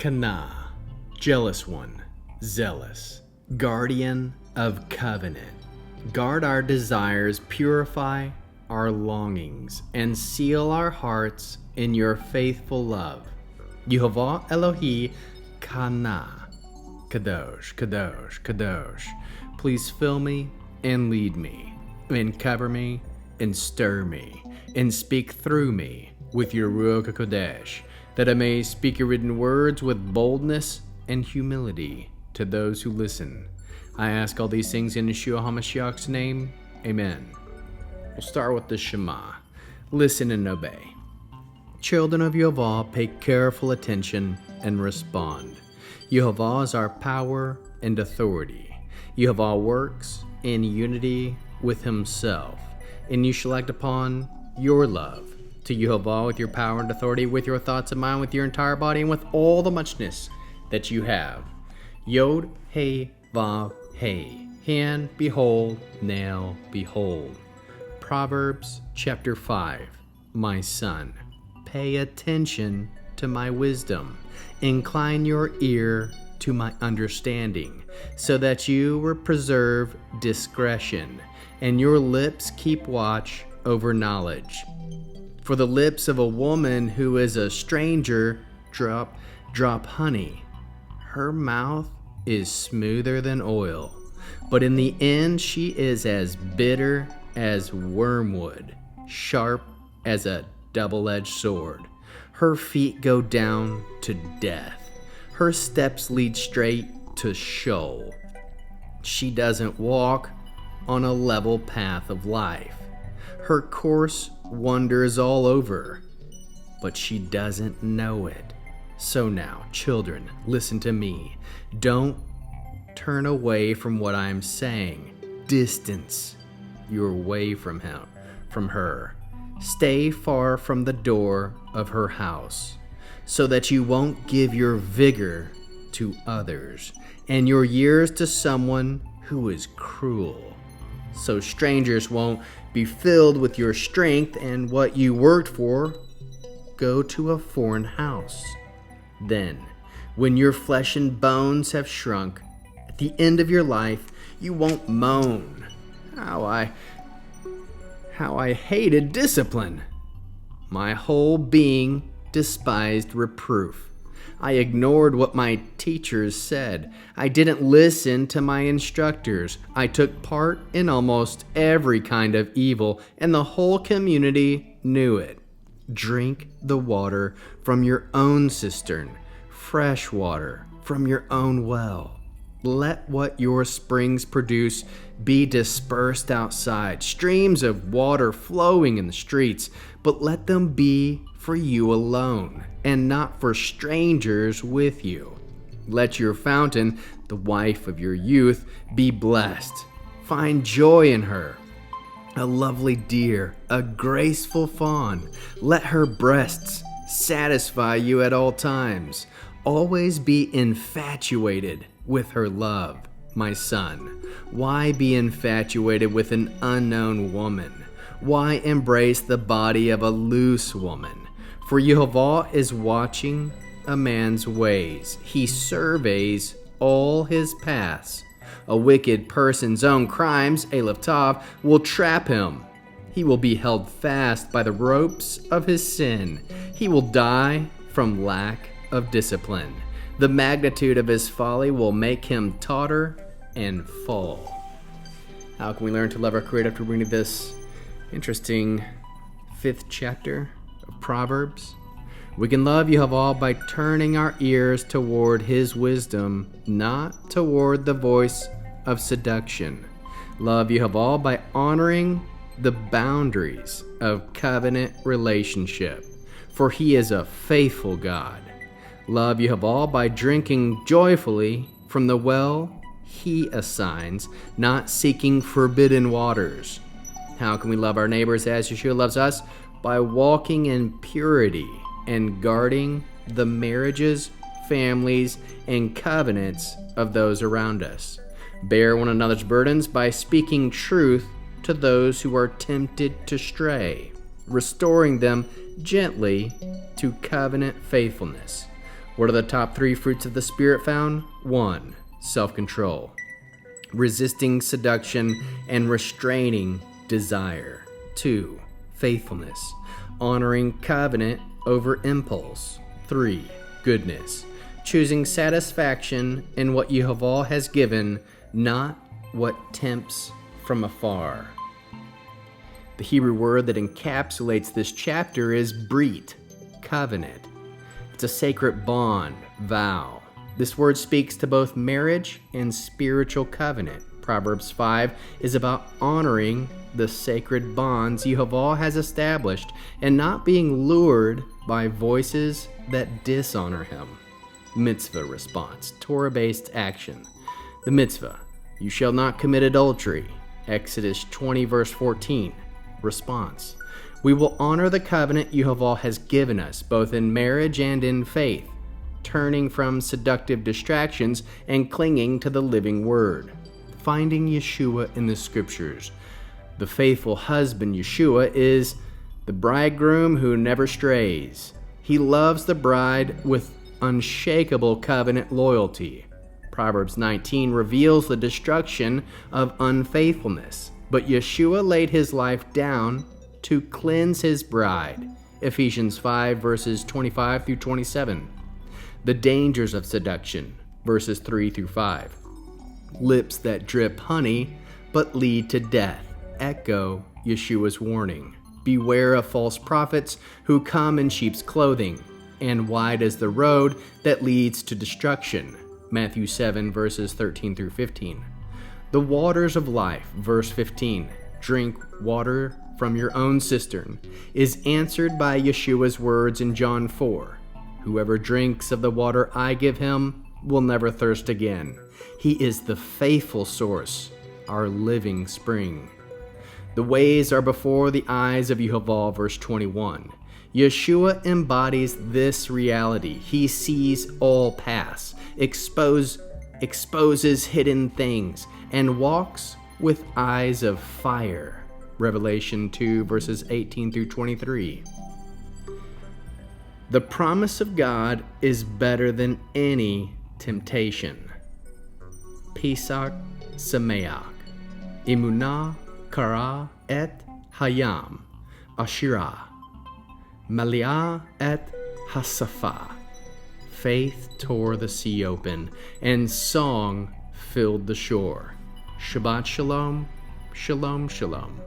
Kana, jealous one, zealous, guardian of covenant. Guard our desires, purify our longings, and seal our hearts in your faithful love. Yehovah Elohi Kana. Kadosh, Kadosh, Kadosh. Please fill me and lead me, and cover me and stir me, and speak through me with your Ruach HaKodesh, that I may speak your written words with boldness and humility to those who listen. I ask all these things in Yeshua HaMashiach's name. Amen. We'll start with the Shema. Listen and obey. Children of Yehovah, pay careful attention and respond. Yehovah is our power and authority. Yehovah works in unity with himself, and you shall act upon your love to Yehovah with your power and authority, with your thoughts and mind, with your entire body, and with all the muchness that you have. Yod, He, Vav, He. Hand, behold, now, behold. Proverbs chapter 5. My son, pay attention to my wisdom. Incline your ear to my understanding, so that you will preserve discretion, and your lips keep watch over knowledge. For the lips of a woman who is a stranger drop honey. Her mouth is smoother than oil, but in the end she is as bitter as wormwood, sharp as a double-edged sword. Her feet go down to death. Her steps lead straight to Sheol. She doesn't walk on a level path of life. Her course wanders all over, but she doesn't know it. So now, children, listen to me. Don't turn away from what I'm saying. Distance your way from her. Stay far from the door of her house, so that you won't give your vigor to others, and your years to someone who is cruel. So strangers won't be filled with your strength and what you worked for. Go to a foreign house. Then, when your flesh and bones have shrunk, at the end of your life, you won't moan, How I hated discipline. My whole being despised reproof. I ignored what my teachers said. I didn't listen to my instructors. I took part in almost every kind of evil, and the whole community knew it. Drink the water from your own cistern, fresh water from your own well. Let what your springs produce be dispersed outside, streams of water flowing in the streets, but let them be for you alone, and not for strangers with you. Let your fountain, the wife of your youth, be blessed. Find joy in her, a lovely deer, a graceful fawn. Let her breasts satisfy you at all times. Always be infatuated with her love, my son. Why be infatuated with an unknown woman? Why embrace the body of a loose woman? For Yehovah is watching a man's ways. He surveys all his paths. A wicked person's own crimes, Aleph Tav, will trap him. He will be held fast by the ropes of his sin. He will die from lack of discipline. The magnitude of his folly will make him totter and fall. How can we learn to love our Creator after reading this interesting 5th chapter of Proverbs? We can love Yehovah by turning our ears toward his wisdom, not toward the voice of seduction. Love Yehovah by honoring the boundaries of covenant relationship, for he is a faithful God. Love Yehovah by drinking joyfully from the well he assigns, not seeking forbidden waters. How can we love our neighbors as Yeshua loves us? By walking in purity and guarding the marriages, families, and covenants of those around us. Bear one another's burdens by speaking truth to those who are tempted to stray, restoring them gently to covenant faithfulness. What are the top 3 fruits of the Spirit found? 1. Self-control, resisting seduction and restraining desire. 2. Faithfulness, honoring covenant over impulse. 3. Goodness, choosing satisfaction in what Yehovah has given, not what tempts from afar. The Hebrew word that encapsulates this chapter is brit, covenant. It's a sacred bond, vow. This word speaks to both marriage and spiritual covenant. Proverbs 5 is about honoring the sacred bonds Yehovah has established and not being lured by voices that dishonor him. Mitzvah response, Torah-based action. The mitzvah, you shall not commit adultery. Exodus 20 verse 14. Response, we will honor the covenant Yehovah has given us, both in marriage and in faith, turning from seductive distractions and clinging to the living word. Finding Yeshua in the scriptures. The faithful husband, Yeshua, is the bridegroom who never strays. He loves the bride with unshakable covenant loyalty. Proverbs 19 reveals the destruction of unfaithfulness, but Yeshua laid his life down to cleanse his bride. Ephesians 5 verses 25 through 27. The dangers of seduction, verses 3 through 5. Lips that drip honey but lead to death. Echo Yeshua's warning. Beware of false prophets who come in sheep's clothing, and wide is the road that leads to destruction. Matthew 7 verses 13 through 15. The waters of life, verse 15. Drink water from your own cistern, is answered by Yeshua's words in John 4. Whoever drinks of the water I give him will never thirst again. He is the faithful source, our living spring. The ways are before the eyes of Yehovah, verse 21. Yeshua embodies this reality. He sees all paths, exposes hidden things, and walks with eyes of fire. Revelation 2, verses 18 through 23. The promise of God is better than any temptation. Pesach Sameach. Emunah Kara et Hayam. Ashirah. Maliah et Hasafa. Faith tore the sea open, and song filled the shore. Shabbat Shalom, Shalom Shalom.